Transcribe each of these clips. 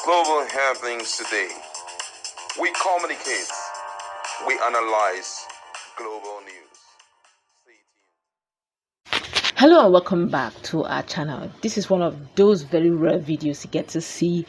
global happenings today. We communicate, we analyze global news. Hello and welcome back to our channel. This is one of those very rare videos you get to see.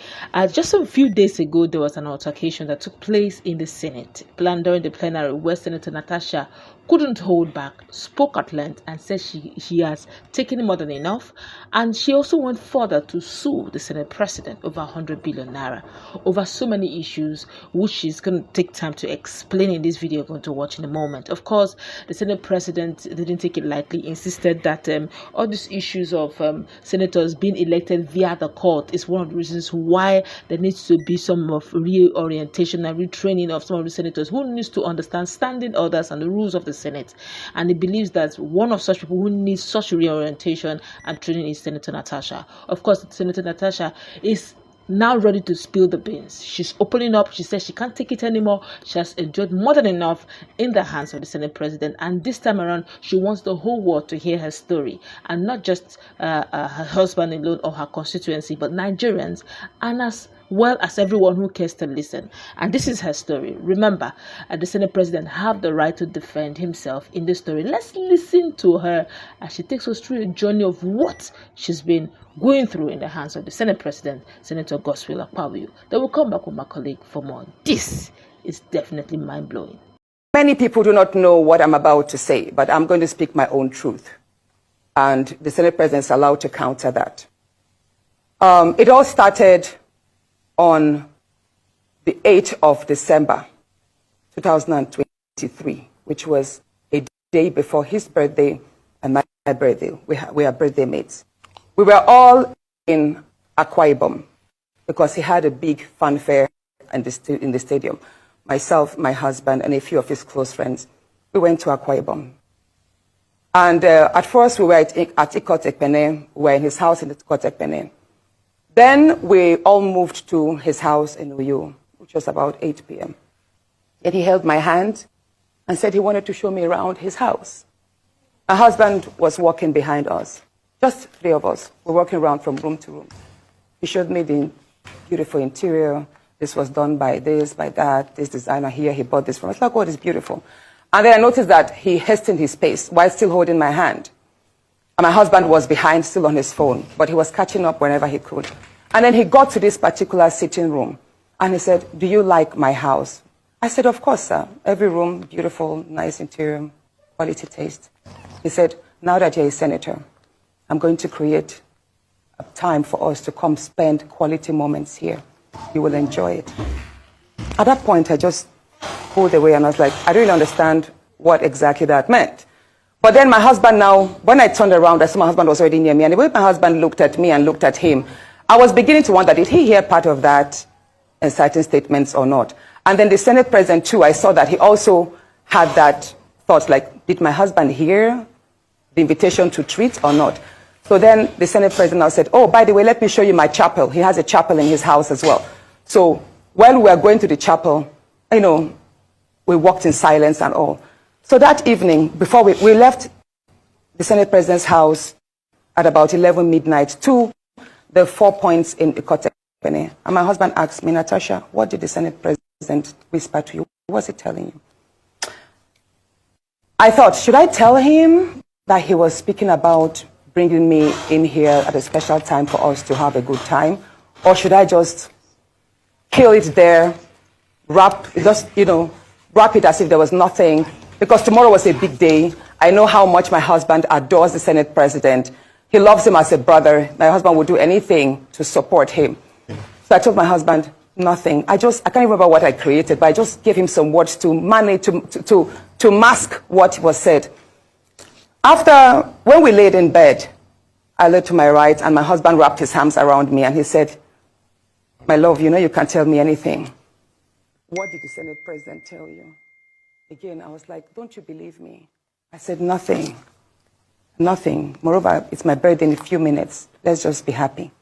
Just a few days ago, there was an altercation that took place in the Senate. During the plenary, where Senator Natasha couldn't hold back, spoke at length and said she has taken more than enough. And she also went further to sue the Senate President over 100 billion naira, over so many issues, which she's going to take time to explain in this video you're going to watch in a moment. Of course, the Senate President didn't take it lightly, insisted that all these issues of senators being elected via the court is one of the reasons why there needs to be some of reorientation and retraining of some of the senators who needs to understand standing orders and the rules of the Senate. And he believes that one of such people who needs such reorientation and training is Senator Natasha. Of course, Senator Natasha is now ready to spill the beans. She's opening up. She says she can't take it anymore. She has enjoyed more than enough in the hands of the Senate President, and this time around she wants the whole world to hear her story, and not just her husband alone or her constituency, but Nigerians, and as well as everyone who cares to listen. And this is her story. Remember, the Senate President have the right to defend himself in this story. Let's listen to her as she takes us through a journey of what she's been going through in the hands of the Senate President, Senator Godswill Akpabio. Then we'll come back with my colleague for more. This is definitely mind-blowing. Many people do not know what I'm about to say, but I'm going to speak my own truth. And the Senate President is allowed to counter that. It all started on the 8th of December, 2023, which was a day before his birthday and my birthday. We are birthday mates. We were all in Akwa Ibom because he had a big fanfare in the stadium. Myself, my husband, and a few of his close friends, we went to Akwa Ibom. And at first, we were at Ikot Ekpene. We were in his house in Ikot Ekpene. Then we all moved to his house in Uyo, which was about 8 p.m. And he held my hand and said he wanted to show me around his house. My husband was walking behind us. Just three of us were walking around from room to room. He showed me the beautiful interior. This was done by this, by that, this designer here, he bought this from us. Like, oh, it's beautiful. And then I noticed that he hastened his pace while still holding my hand. And my husband was behind, still on his phone, but he was catching up whenever he could. And then he got to this particular sitting room, and he said, "Do you like my house?" I said, "Of course, sir. Every room, beautiful, nice interior, quality taste." He said, "Now that you're a senator, I'm going to create a time for us to come spend quality moments here. You will enjoy it." At that point, I just pulled away, and I was like, I don't really understand what exactly that meant. But then my husband now, when I turned around, I saw my husband was already near me, and the way my husband looked at me and looked at him, I was beginning to wonder, did he hear part of that inciting statements or not? And then the Senate President, too, I saw that he also had that thought, like, did my husband hear the invitation to treat or not? So then the Senate President now said, "Oh, by the way, let me show you my chapel." He has a chapel in his house as well. So while we were going to the chapel, you know, we walked in silence and all. So that evening, before we left the Senate President's house at about 11 midnight to the 4 points in Ikot Ekpene. And my husband asked me, "Natasha, what did the Senate President whisper to you? What was he telling you?" I thought, should I tell him that he was speaking about bringing me in here at a special time for us to have a good time? Or should I just kill it there, wrap it as if there was nothing? Because tomorrow was a big day. I know how much my husband adores the Senate President. He loves him as a brother. My husband would do anything to support him. So I told my husband, nothing. I can't remember what I created, but I just gave him some words to manage, to mask what was said. After, when we laid in bed, I lay to my right, and my husband wrapped his arms around me, and he said, "My love, you know you can't tell me anything. What did the Senate President tell you?" Again, I was like, "Don't you believe me?" I said, "Nothing. Nothing. Moreover, it's my birthday in a few minutes. Let's just be happy."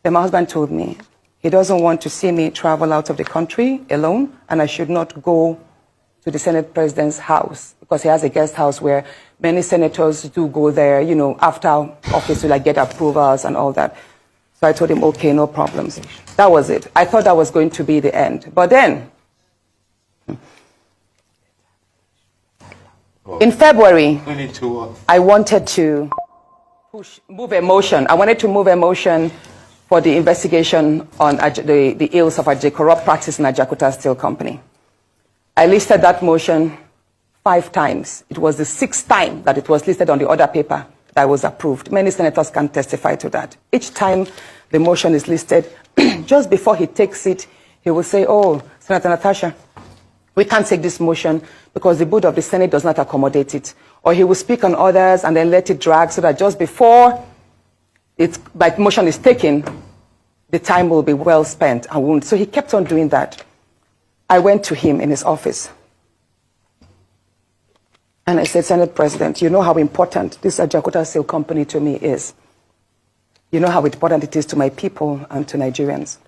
Then my husband told me he doesn't want to see me travel out of the country alone, and I should not go to the Senate President's house because he has a guest house where many senators do go there, you know, after office to like get approvals and all that. So I told him, okay, no problems. That was it. I thought that was going to be the end. But then, in February, I wanted to move a motion. I wanted to move a motion for the investigation on the ills of a corrupt practice in Ajakuta Steel Company. I listed that motion 5 times. It was the 6th time that it was listed on the order paper that was approved. Many senators can testify to that. Each time the motion is listed, just before he takes it, he will say, oh, Senator Natasha, we can't take this motion because the board of the Senate does not accommodate it. Or he will speak on others and then let it drag so that just before the motion is taken, the time will be well spent. So he kept on doing that. I went to him in his office. And I said, Senate President, you know how important this Ajakuta Steel Company to me is. You know how important it is to my people and to Nigerians.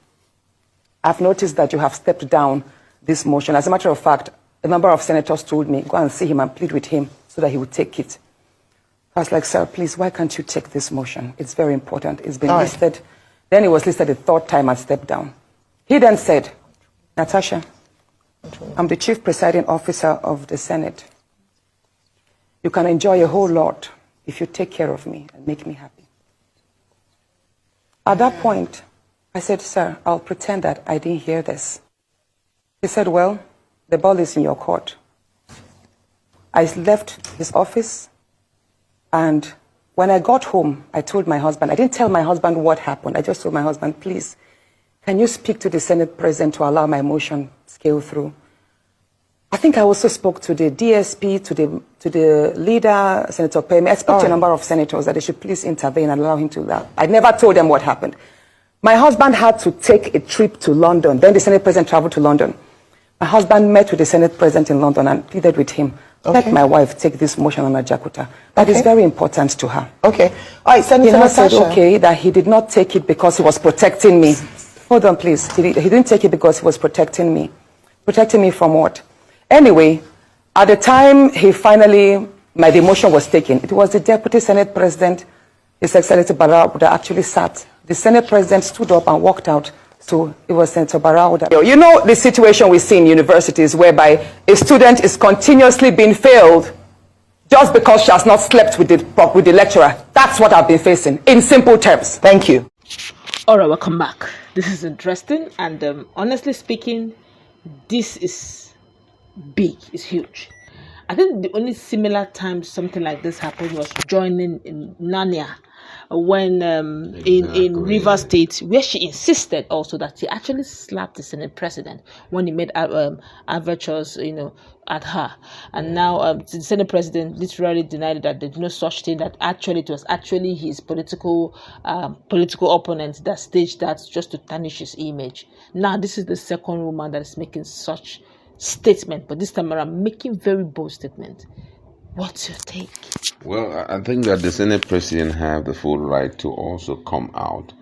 I've noticed that you have stepped down this motion. As a matter of fact, a number of senators told me, go and see him and plead with him so that he would take it. I was like, sir, please, why can't you take this motion? It's very important. It's been listed. Then it was listed the 3rd time and stepped down. He then said, Natasha, I'm the chief presiding officer of the Senate. You can enjoy a whole lot if you take care of me and make me happy. At that point, I said, sir, I'll pretend that I didn't hear this. He said, well, the ball is in your court. I left his office, and when I got home, I told my husband, I didn't tell my husband what happened. I just told my husband, please, can you speak to the Senate President to allow my motion to scale through? I think I also spoke to the DSP, to the leader, Senator Pemi. I spoke to a number of senators that they should please intervene and allow him to that. I never told them what happened. My husband had to take a trip to London. Then the Senate President traveled to London. My husband met with the Senate President in London and pleaded with him, let my wife take this motion on Ajakuta. That is very important to her. Okay. All right, Senator Natasha. He said, okay, that he did not take it because he was protecting me. Hold on, please. He didn't take it because he was protecting me. Protecting me from what? Anyway, at the time the motion was taken, it was the Deputy Senate President, His Excellency Barau, that actually sat. The Senate President stood up and walked out. So it was Senator Barau. You know the situation we see in universities whereby a student is continuously being failed just because she has not slept with the lecturer. That's what I've been facing, in simple terms. Thank you. All right, welcome back. This is interesting, and honestly speaking, this is big. It's huge. I think the only similar time something like this happened was joining in Nanya when in Rivers State, where she insisted also that he actually slapped the Senate President when he made overtures, at her. And now the Senate President literally denied that there's no such thing, that actually it was actually his political opponent that staged that just to tarnish his image. Now this is the second woman that is making such statement, but this time around making very bold statement. What's your take? Well, I think that the Senate President have the full right to also come out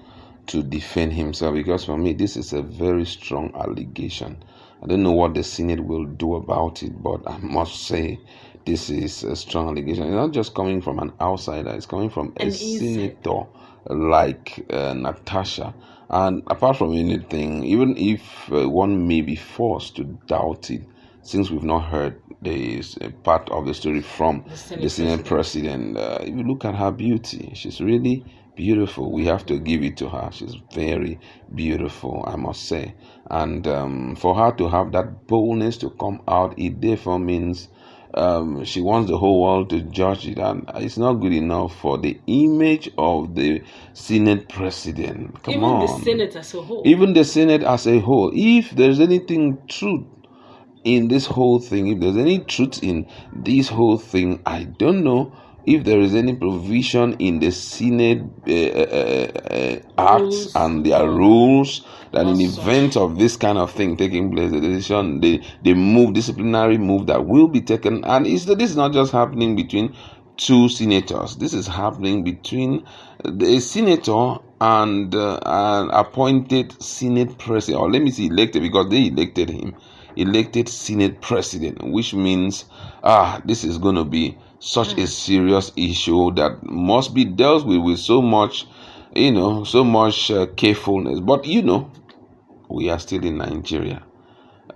to defend himself, because for me this is a very strong allegation. I don't know what the Senate will do about it, but I must say this is a strong allegation. It's not just coming from an outsider, it's coming from a senator like Natasha. And apart from anything, even if one may be forced to doubt it, since we've not heard this part of the story from the Senate President, if you look at her beauty, she's really beautiful. We have to give it to her. She's very beautiful, I must say. And for her to have that boldness to come out, it therefore means she wants the whole world to judge it, and it's not good enough for the image of the Senate President. Come on. Even the Senate as a whole. Even the Senate as a whole. If there's anything truth in this whole thing, if there's any truth in this whole thing, I don't know if there is any provision in the Senate acts and their rules that in event of this kind of thing taking place, the decision, the disciplinary move that will be taken, and this is not just happening between two senators. This is happening between the senator and an appointed Senate President, or let me say elected, because they elected him, elected Senate President, which means this is going to be such a serious issue that must be dealt with so much so much carefulness. But we are still in Nigeria.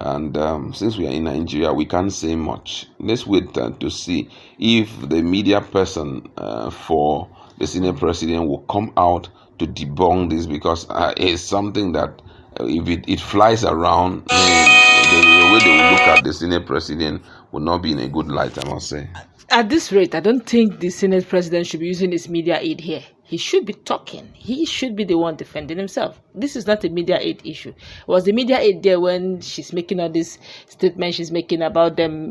And since we are in Nigeria, we can't say much. Let's wait to see if the media person for the Senate president will come out to debunk this, because it's something that if it flies around, the way they will look at the Senate president will not be in a good light, I must say. At this rate, I don't think the Senate president should be using his media aid here. He should be talking. He should be the one defending himself. This is not a media aid issue. Was the media aid there when she's making all these statements she's making about them,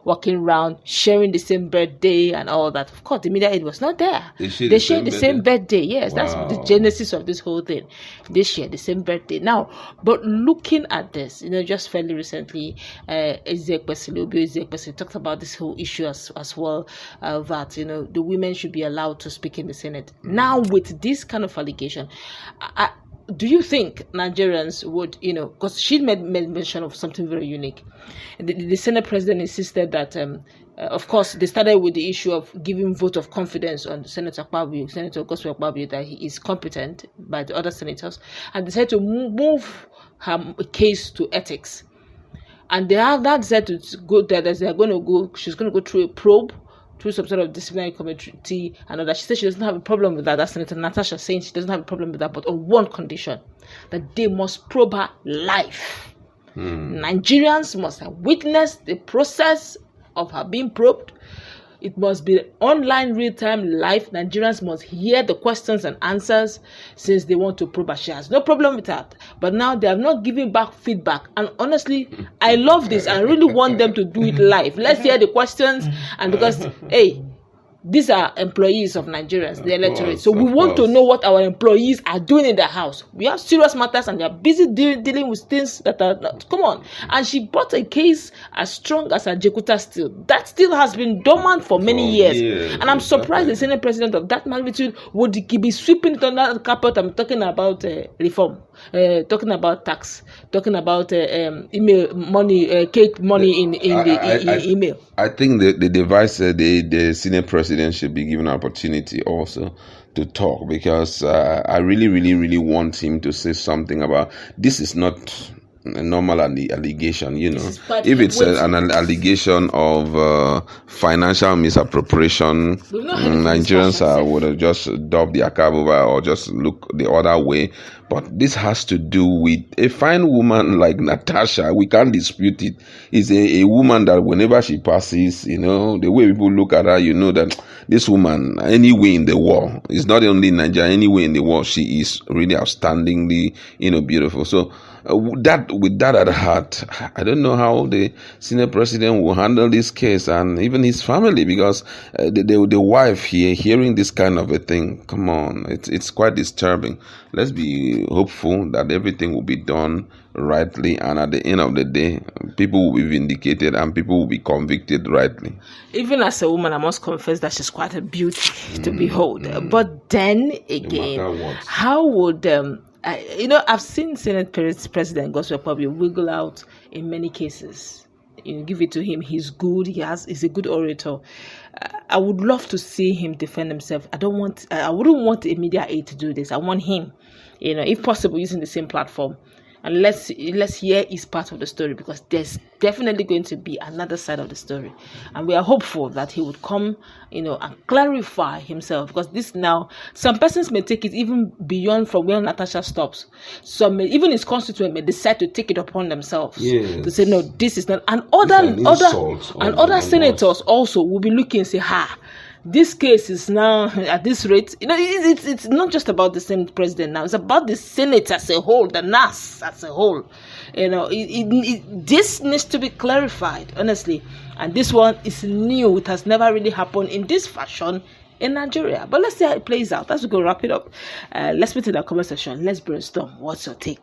walking around, sharing the same birthday and all that? Of course, the media aid was not there. They shared the same birthday. Yes, wow. That's the genesis of this whole thing. They share the same birthday. Now, but looking at this, just fairly recently, Ekpesi talked about this whole issue as well, that, the women should be allowed to speak in the Senate. Now, with this kind of allegation, do you think Nigerians would, because she made mention of something very unique. The Senate president insisted that, of course, they started with the issue of giving vote of confidence on Senator Godswill Akpabio, that he is competent by the other senators, and decided to move her case to ethics. And they have that said to go there, that she's going to go through a probe, through some sort of disciplinary committee and all that. She said she doesn't have a problem with that. That's Senator Natasha saying she doesn't have a problem with that, but on one condition, that they must probe her live. Nigerians must have witnessed the process of her being probed. It must be online, real-time, live. Nigerians must hear the questions and answers since they want to probe her. She has no problem with that. But now they are not giving back feedback. And honestly, I love this. I really want them to do it live. Let's hear the questions. And because, these are employees of Nigerians, the electorate. So we want to know what our employees are doing in the house. We have serious matters and they are busy dealing with things that are not. Come on. And she brought a case as strong as a Jekuta steel. That steel has been dormant for many years. And I'm surprised the Senate president of that magnitude would be sweeping it under the carpet. I'm talking about reform, talking about tax, talking about email money, cake money in email. I think the device, the Senate president should be given an opportunity also to talk, because I really, really, really want him to say something about this. Is not a normal allegation, If it's an allegation of financial misappropriation, Nigerians would have just dubbed their cab over or just look the other way. But this has to do with a fine woman like Natasha. We can't dispute it. It's a woman that whenever she passes, the way people look at her, that this woman, anywhere in the world, it's not only in Nigeria, anywhere in the world, she is really outstandingly, beautiful. So with that at heart, I don't know how the Senate president will handle this case, and even his family, because the wife here hearing this kind of a thing, come on, it's quite disturbing. Let's be hopeful that everything will be done rightly, and at the end of the day, people will be vindicated and people will be convicted rightly. Even as a woman, I must confess that she's quite a beauty to behold. But then again, how would I've seen Senate President Godswill Akpabio wiggle out in many cases. Give it to him. He's good. He's a good orator. I would love to see him defend himself. I wouldn't want a media aide to do this. I want him, if possible, using the same platform. And let's hear his part of the story, because there's definitely going to be another side of the story. And we are hopeful that he would come, and clarify himself, because this now, some persons may take it even beyond from where Natasha stops. Some may, even his constituent may decide to take it upon themselves to say, no, this is not. And other senators also will be looking and say, this case is now at this rate. It's not just about the Senate president now. It's about the Senate as a whole, the NAS as a whole. This needs to be clarified, honestly. And this one is new. It has never really happened in this fashion in Nigeria. But let's see how it plays out. As we go wrap it up, let's put it in the comment section. Let's brainstorm. What's your take?